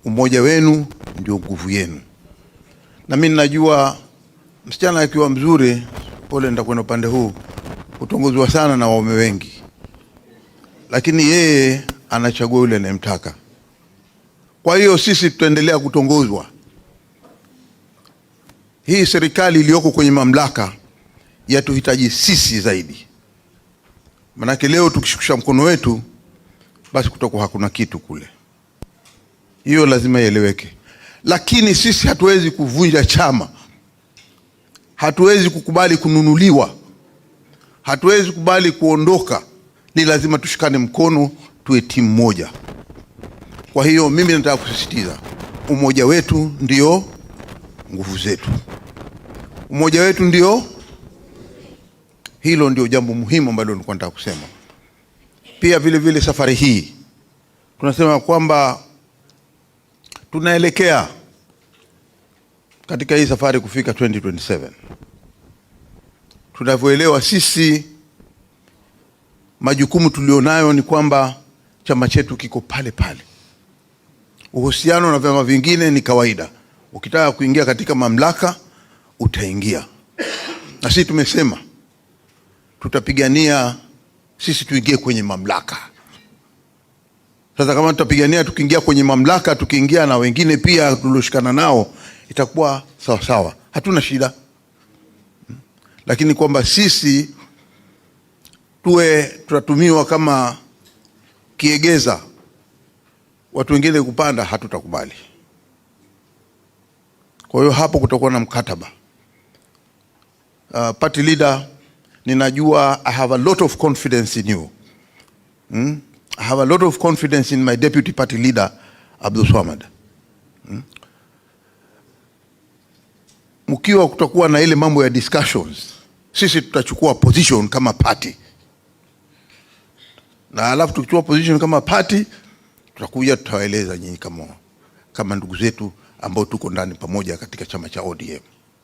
umoja wenu ndio nguvu yenu. Na mimi najua msichana akiwa mzuri, pole nitakwenda upande huu, utongozwa sana na waume wengi, lakini yeye anachagua yule anayemtaka. Kwa hiyo sisi tutaendelea kutongozwa. Hii serikali iliyoko kwenye mamlaka yatuhitaji sisi zaidi, manake leo tukishukisha mkono wetu basi kutakuwa hakuna kitu kule. Hiyo lazima ieleweke. Lakini sisi hatuwezi kuvunja chama, hatuwezi kukubali kununuliwa, hatuwezi kukubali kuondoka. Ni lazima tushikane mkono, tuwe timu moja. Kwa hiyo mimi nataka kusisitiza, umoja wetu ndio nguvu zetu, umoja wetu ndio, hilo ndio jambo muhimu ambalo nilikuwa nataka kusema. Pia vile vile safari hii tunasema kwamba tunaelekea katika hii safari kufika 2027. Tunavyoelewa sisi, majukumu tulionayo ni kwamba chama chetu kiko pale pale. Uhusiano na vyama vingine ni kawaida. Ukitaka kuingia katika mamlaka utaingia, na sisi tumesema tutapigania sisi tuingie kwenye mamlaka. Sasa kama tutapigania tukiingia kwenye mamlaka, tukiingia na wengine pia tulioshikana nao, itakuwa sawa sawa, hatuna shida. Lakini kwamba sisi tutatumiwa kama kiegeza watu wengine kupanda, hatutakubali. Kwa hiyo hapo kutakuwa na mkataba. Party leader, ninajua I have a lot of confidence in you. I have a lot of confidence in my deputy party leader, Abdul Swamad. Mkiwa kutakuwa na ile mambo ya discussions, sisi tutachukua position kama party. Na alafu tukichukua position kama party, tutakuja tutawaeleza nyinyi kama ndugu zetu ambao tuko ndani pamoja katika chama cha ODM.